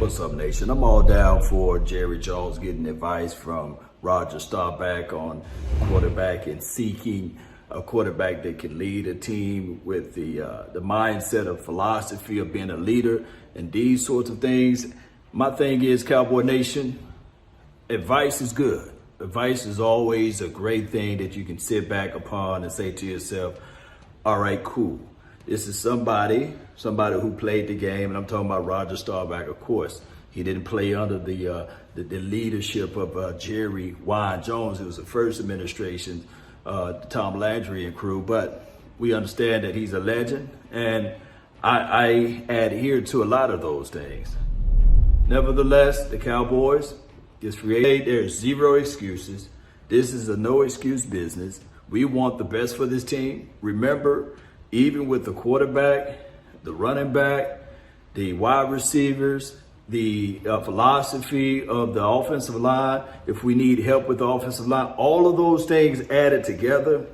What's up, nation? I'm all down for Jerry Jones getting advice from Roger Staubach on quarterback and seeking a quarterback that can lead a team with the mindset of philosophy of being a leader and these sorts of things. My thing is, Cowboy Nation, advice is good. Advice is always a great thing that you can sit back upon and say to yourself, all right, cool. This is somebody who played the game, and I'm talking about Roger Staubach, of course. He didn't play under the leadership of Jerry Wine Jones. It was the first administration, Tom Landry and crew, but we understand that he's a legend, and I adhere to a lot of those things. Nevertheless, the Cowboys, there's zero excuses. This is a no excuse business. We want the best for this team. Remember, even with the quarterback, the running back, the wide receivers, the philosophy of the offensive line, if we need help with the offensive line, all of those things added together,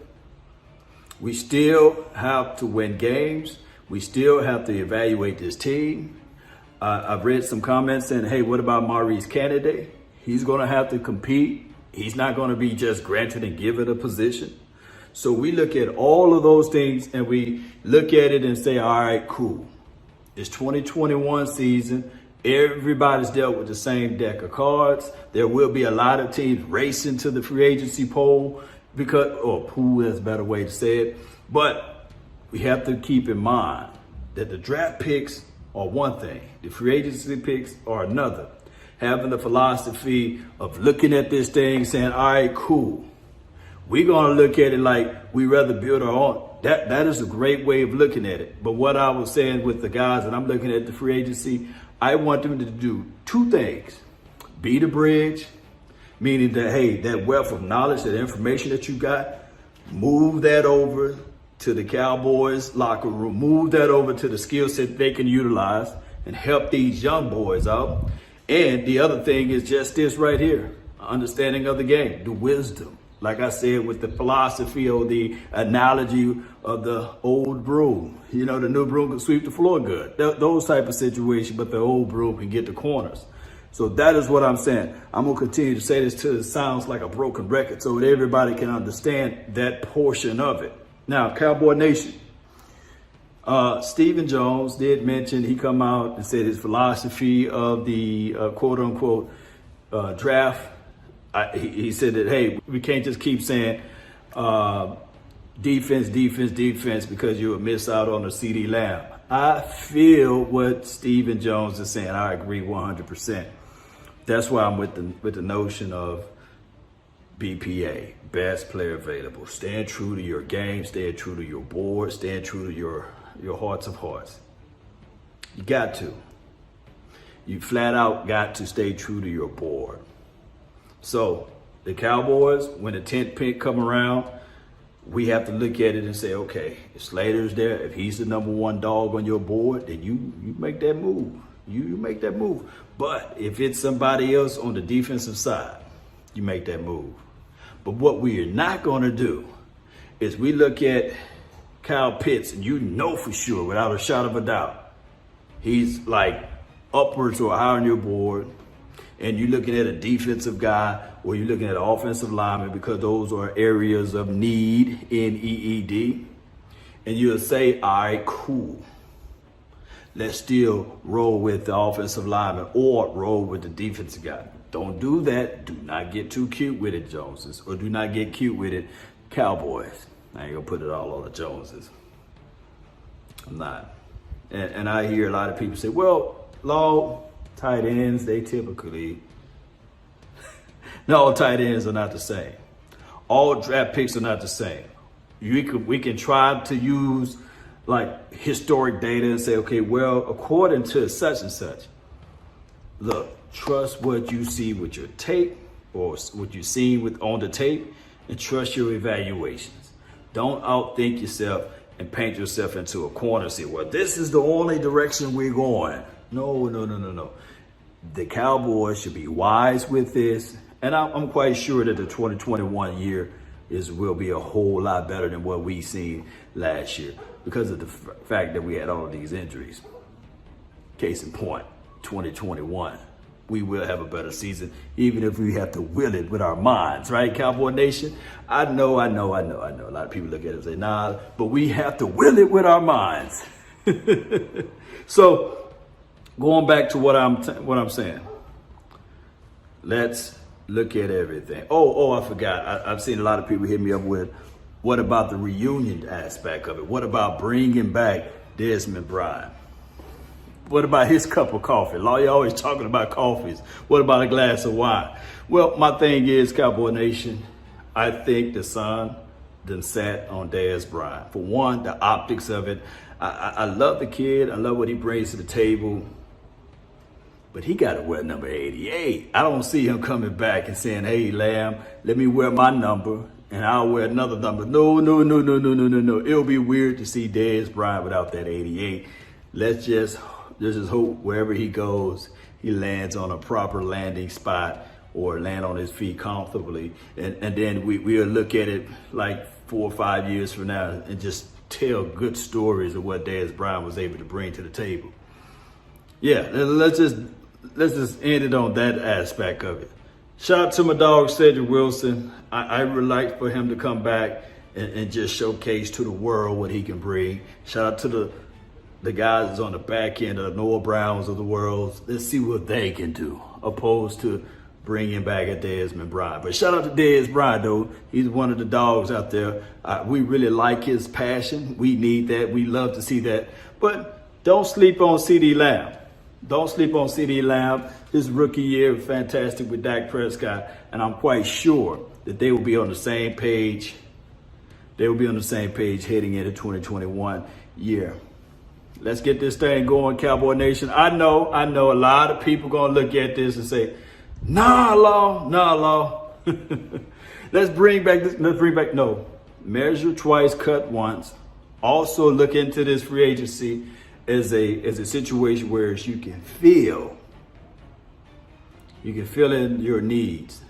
we still have to win games. We still have to evaluate this team. I've read some comments saying, hey, what about Maurice Kennedy? He's going to have to compete. He's not going to be just granted and given a position. So we look at all of those things and we look at it and say, all right, cool. It's 2021 season. Everybody's dealt with the same deck of cards. There will be a lot of teams racing to the free agency pool pool, that's a better way to say it. But we have to keep in mind that the draft picks are one thing. The free agency picks are another. Having the philosophy of looking at this thing saying, all right, cool. We're going to look at it like we rather build our own. That is a great way of looking at it. But what I was saying with the guys that I'm looking at the free agency, I want them to do two things. Be the bridge, meaning that, hey, that wealth of knowledge, that information that you got, move that over to the Cowboys locker room, move that over to the skill set they can utilize and help these young boys out. And the other thing is just this right here, understanding of the game, the wisdom. Like I said, with the philosophy or the analogy of the old broom, the new broom can sweep the floor good. Those type of situations, but the old broom can get the corners. So that is what I'm saying. I'm going to continue to say this till it sounds like a broken record so that everybody can understand that portion of it. Now, Cowboy Nation, Stephen Jones did mention, he come out and said his philosophy of the quote unquote draft. He said that, hey, we can't just keep saying defense because you'll miss out on a CD Lamb. I feel what Stephen Jones is saying. I agree 100%. That's why I'm with the notion of BPA, best player available. Stand true to your game, stand true to your board, stand true to your hearts of hearts. You got to. You flat out got to stay true to your board. So the Cowboys, when the 10th pick come around, we have to look at it and say, okay, if Slater's there, if he's the number one dog on your board, then you make that move. You make that move. But if it's somebody else on the defensive side, you make that move. But what we are not going to do is we look at Kyle Pitts, and for sure, without a shot of a doubt, he's like upwards or higher on your board. And you're looking at a defensive guy or you're looking at an offensive lineman because those are areas of need in EED. And you'll say, all right, cool. Let's still roll with the offensive lineman or roll with the defensive guy. Don't do that. Do not get too cute with it, Joneses, or do not get cute with it, Cowboys. I ain't gonna put it all on the Joneses. I'm not. And I hear a lot of people say, well, Law, tight ends, they typically, no, tight ends are not the same. All draft picks are not the same. We can try to use like historic data and say, okay, well, according to such and such, look, trust what you see with your tape or what you see on the tape and trust your evaluations. Don't outthink yourself and paint yourself into a corner and say, well, this is the only direction we're going. No. The Cowboys should be wise with this. And I'm quite sure that the 2021 year will be a whole lot better than what we seen last year because of the fact that we had all of these injuries. Case in point, 2021. We will have a better season, even if we have to will it with our minds, right, Cowboy Nation? I know. A lot of people look at it and say, nah, but we have to will it with our minds. So, going back to what I'm saying, let's look at everything. I forgot. I've seen a lot of people hit me up with, what about the reunion aspect of it? What about bringing back Desmond Bryant? What about his cup of coffee? You're always talking about coffees. What about a glass of wine? Well, my thing is, Cowboy Nation, I think the sun done sat on Dez Bryant. For one, the optics of it. I love the kid. I love what he brings to the table. But he got to wear number 88. I don't see him coming back and saying, hey, Lamb, let me wear my number and I'll wear another number. No. It'll be weird to see Dez Bryant without that 88. Let's just hope wherever he goes, he lands on a proper landing spot or land on his feet comfortably. And then we'll look at it like 4 or 5 years from now and just tell good stories of what Dez Bryant was able to bring to the table. Yeah, let's just end it on that aspect of it. Shout out to my dog, Cedric Wilson. I would like for him to come back and just showcase to the world what he can bring. Shout out to the guys that's on the back end of the Noah Browns of the world. Let's see what they can do, opposed to bringing back a Desmond Bryant. But shout out to Dez Bryant, though. He's one of the dogs out there. We really like his passion. We need that. We love to see that. But don't sleep on CeeDee Lamb. Don't sleep on CeeDee Lamb. His rookie year was fantastic with Dak Prescott, and I'm quite sure that they will be on the same page. They will be on the same page heading into 2021 year. Let's get this thing going, Cowboy Nation. I know a lot of people gonna look at this and say, nah, law. Let's bring back, no. Measure twice, cut once. Also look into this free agency as a situation where you can fill in your needs.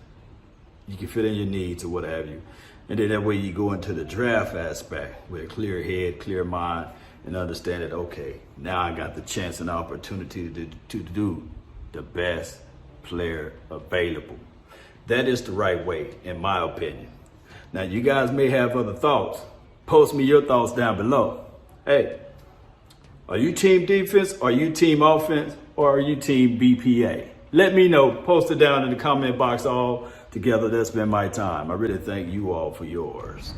You can fill in your needs or what have you. And then that way you go into the draft aspect with a clear head, clear mind, and understand that, okay, now I got the chance and opportunity to do the best player available. That is the right way, in my opinion. Now, you guys may have other thoughts. Post me your thoughts down below. Hey, are you team defense? Are you team offense? Or are you team BPA? Let me know. Post it down in the comment box all together. That's been my time. I really thank you all for yours.